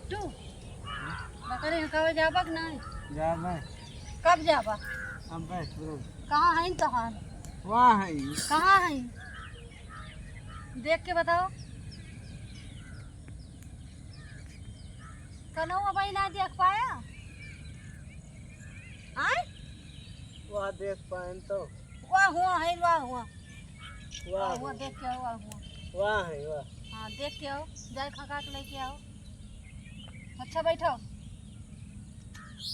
बिट्टू बकरी हकावे जाबक नहीं जा भाई कब जाबा अब बैठ कहाँ है तहार वहाँ है कहाँ है देख के बताओ कनौआ भाई ना देख पाया आए वहाँ देख पाए तो वाह हुआ है वाह हुआ वहाँ हुआ देख के आओ वाह हुआ वहाँ है वहाँ हाँ देख के आओ जाए खका के लेके आओ अच्छा बैठो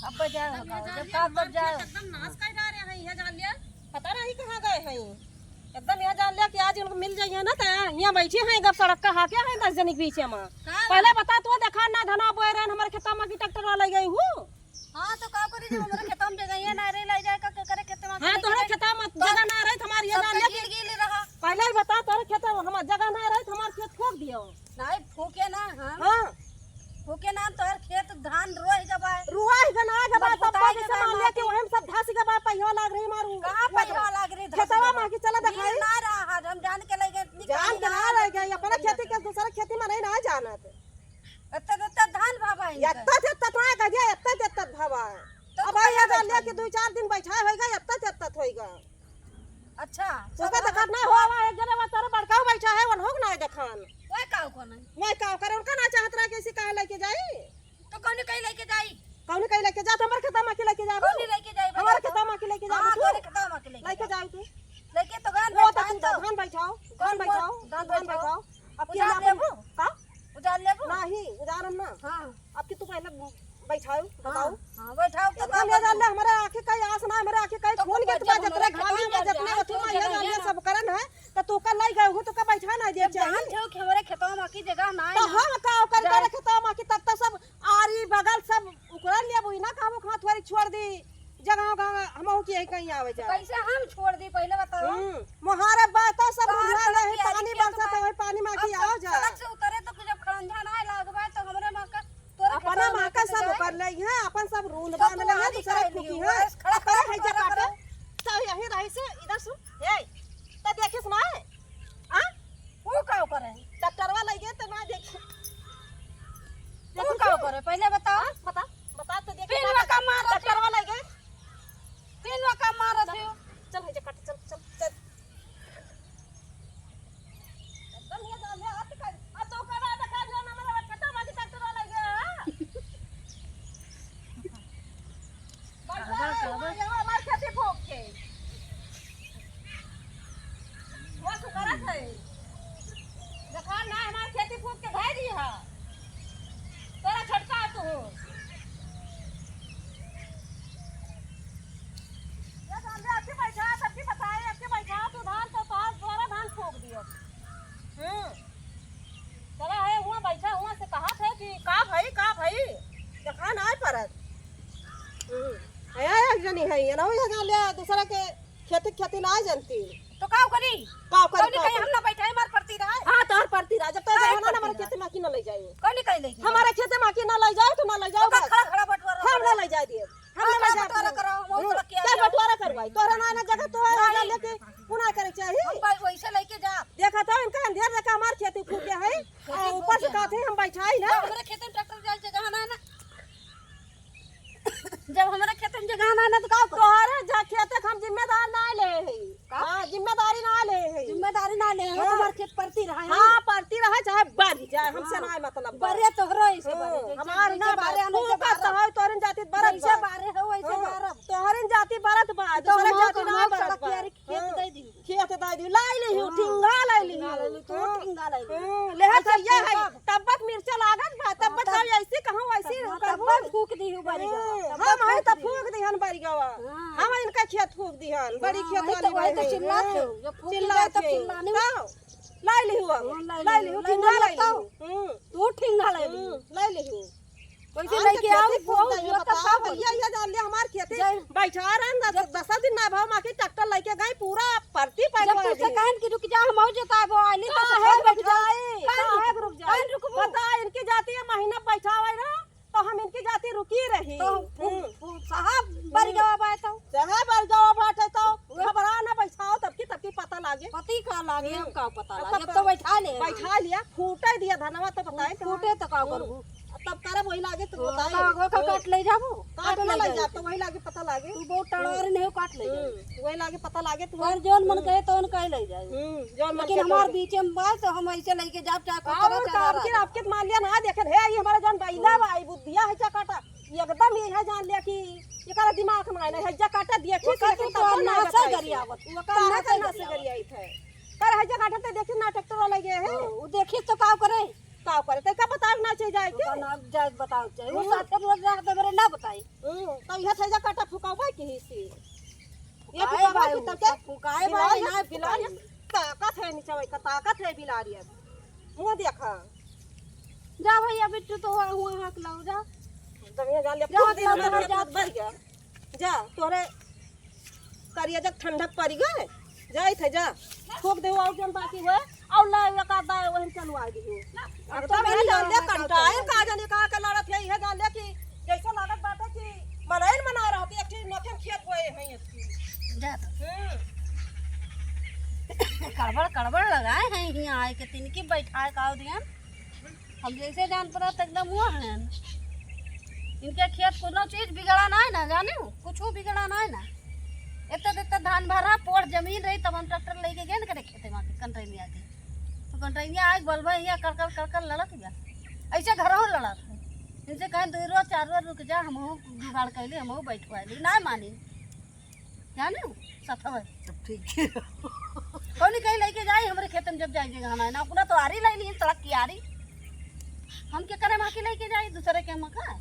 अब बजाओ जब काम बज जाओ एकदम नाश कर डाले हैं यहाँ जान लिया पता नहीं कहाँ गए हैं एकदम यहाँ जान लिया कि आज इनको मिल जाइए ना तो यहाँ बैठे हैं गप सड़क का हाके हैं 10 जन के बीच में पहले बता तो देखा ना धना बोए रहे हमारे खेता में की ट्रैक्टर वाला गई हूँ हाँ तो का करी जब हमारे खेत में जगह ना रे ले जाए का करे खेत में हाँ तोहरे खेता में जगह ना रहे हमारे ये जान लिया गिल गिल रहा पहले ही बता तोहरे खेत में हमारे जगह ना रहे हमारे खेत ठोक दियो नहीं फूके ना हाँ हाँ फूके ना तोहर खेत धान रोह जबाए रुआ ही गना जब तब के मान लिया कि वहम सब धासी के बाद पहिया लाग रही मारू कहां पैसा लाग रही खेतवा में की चला दिखाई ना रहा हम जान के लगे जान के ना रह गई अपना खेती के दूसरा खेती में नहीं ना जानत अत्ता धान भाबा है यत्ता थे ततना गया यत्ता भावा अब आया जान लिया कि 2-4 दिन बैठा होएगा यत्ता होएगा अच्छा उसका देखा ना होवा एक जने में तारा बड़काऊ बैठा है वन होग ना देखन ओए काऊ को नहीं मैं का करे उनका ना चाहत रहा कैसे कहे लेके जाई तो कौन कहीं लेके जाई कौन कहे लेके जा हमर खेता में के लेके जा कौन लेके जाई हमर खेता में के लेके जा हां तोरे खेता में के लेके जाओ तू लेके तो गान वो बैठा तो धान बैठाओ धान बैठाओ अब के उजाड़ लेबो का उजाड़ लेबो नहीं उदाहरण ना हां अब की तू पहले बैठाओ बताओ हां बैठाओ तो हम ये जान ले हमारे आंखें का आस ना हमारे आंखें का फोन के तू जतरे घावी में जतने अथु में ये जान ले सब करन है तो तू का लाई गए हो तो का बैठा ना दे चाहिए जान थे कि हमारे खेतों में की जगह ना तो है हम का कर करे खेतवा में की तब तो सब आरी बगल सब उकरा लिया बुई ना काबू खा थोड़ी छोड़ दी जगह गांव हमहु की है कहीं आवे जा कैसे हम छोड़ दी पहले बताओ मोहारे बात सब उड़ा ले पानी बरसा तो पानी में की आओ जा सड़क से उतरे तो जब खड़ंजा ना लगवा तो हमरे मां का तोरे अपना मां का सब कर ले है अपन सब रूल बांध ले है दूसरा फूकी है खड़ा करे है जा काटे तो यही रही से इधर सुन ए त देखे सुना है हां वो काऊ करे ट्रैक्टरवा लगे तो ना देख वो काऊ करे पहले बताओ बता तो देखे पिनवा का मार ट्रैक्टरवा लगे पिनवा का मार थे चल है जा काट चल एकदम ये जान ले हाथ कर आ तो करा देखा जो ना मेरा कटा बाकी ट्रैक्टरवा लगे हमार खेती फूक के वो तो करत है देखा ना हमार खेती फूक के भाई दी है तोरा छटका तू ये जान ले अच्छी बैठा सबकी बताए अच्छी बैठा तू धान तो तोरा धान फूक दियो चला है हुआ बैठा हुआ से कहा थे कि का भाई देखा ना है परत एक जनी है ये ना ये जान ले दूसरा के खेती ना जानती तो काऊ करी कौन कहीं हम ना बैठे मार पड़ती रहा हां तोहर पड़ती रहा जब तक जमाना ना हमारे खेत में की ना ले जाए कौन कहीं ले हमारे खेत में की ना ले जाए तो ना ले जाओ खड़ा खड़ा बटवारा हम ना ले जाए दिए हम ना ले जाए बटवारा करो वो तो किया क्या बटवारा करवाई तोरा ना जगह तो है लेके पुना करे चाहिए हम भाई वैसे लेके जा देखा तो इनका अंधेर देखा हमार खेती फूके है और ऊपर से कहते हम बैठाई ना हमारे खेत में ट्रैक्टर जाए जगह ना ना जब हमारे खेत में जगह ना तो काऊ तोहरे जा खेत हम जिम्मेदार ना ले है हां जिम्मेदारी ना ले है जिम्मेदारी ना ले हमारे खेत पड़ती रहा है हां पड़ती रहे चाहे बढ़ जाए हमसे ना मतलब बरे तोहरो ऐसे बरे हमार ना बारे अनुसार करता है तोरन जाति बरत जैसे बारे हो वैसे मारब तोहरन जाति बरत बा दूसरे जाति ना बरत बा खेत दे दी खेत दे दी लाई ली ठिंगा लाई ली तो ठिंगा लाई ले है ये है तब्बत मिर्चा लागत बा तब्बत सब ऐसे कहूं वैसे करबो फूक दी बारी हम है त फूक दिहन बारी गवा हम इनका खेत फूक दिहन बड़ी खेत वाली भाई तो चिल्ला थे चिल्ला तो चिल्लाने लाई ली हुआ लाई ली ठिंगा लाई तू ठिंगा लाई लाई ली कैसे लेके आओ वो बताओ भैया ये जान ले हमार खेती बैठा रहन 10 दिन ना भाव माके ट्रैक्टर लेके गए पूरा परती पैसा जब तुझसे कहन कि रुक जा हम हो जता वो आइली तो है बैठ जाए रुक जाए पता इनकी जाती है महीना बैठावे ना तो हम इनकी जाति रुकी रही तो साहब बरी गवा बाय तो साहब बरी गवा बाटे तो घबरा ना बैठाओ तब की पता लागे पति का लागे हम का पता लागे तो बैठा ले बैठा लिया फूटे दिया धनवा तो बताए फूटे तो का करू तब करे वही लागे तो बताई आगो का काट ले जाबो काट ना लग जा तो वही लागे पता लागे तू बहुत टड़वार नहीं काट ले वही लागे पता लागे तू और जोन मन कहे तोन कह ले जाए जो मन लेकिन हमार बीच में बात तो हम ऐसे लेके जाब चाहे कुछ और तरह काम के आपके मान लिया ना देखे हे ये हमारा जान बैला भाई बुद्धिया है काटा एकदम ये है जान लिया कि एकरा दिमाग में ना है जा काटा दिया ठीक है तो ना से गरियावत वो का ना से गरियाई थे पर है जा काटा तो देखी ना ट्रैक्टर लगे है वो देखी तो का करे का करे तो का बताव ना चाहिए जाए के ना जाए बताओ चाहिए वो साथे रोज जाके मेरे ना बताई तो यह से जा काटा फुकाओ भाई की से ये फुकाए फुकाओ भाई की तब के फुकाए भाई ना बिलारी ताकत है नीचे भाई का ताकत है बिलारी मुंह देखा जा भैया बिट्टू तो हुआ हाथ लाओ जा जब ये जान ले पूरा दिन भर गया जा तोरे करिया जब ठंडक पड़ गए जाई थे जा ठोक दे और जन बाकी है और ला एक आधा वही चलवा दी अब तो मेरी जान ले कंटाए का जाने का लड़त है ये जान ले कि जैसा लागत बात है कि मनाइन मना रहा थी एक नखे खेत हुए हैं इसकी जा कड़बड़ कड़बड़ लगाए हैं यहाँ आए के तिनकी बैठाए का दिया हम जैसे जान पड़ा तो एकदम हुआ है इनके खेत कोनो चीज बिगड़ा ना है ना जाने कुछ बिगड़ा ना है ना इतना धान भरा पोड़ जमीन रही तब हम ट्रैक्टर लेके गए ना करे खेते वहाँ के कंट्रेनिया के तो कंट्रेनिया आज बलबा यहाँ कर लड़त गया ऐसे घर हो लड़त है इनसे कहें 2 रोज 4 रोज रुक जा हम जुगाड़ कैली हम बैठवाली ना मानी जाने सफर ठीक है कौन कहीं लेके जाए हमारे खेत में जब जाएंगे गाना है ना अपना तो आरी लाई ली सड़क की आरी हम क्या करें वहाँ की लेके जाए दूसरे के मका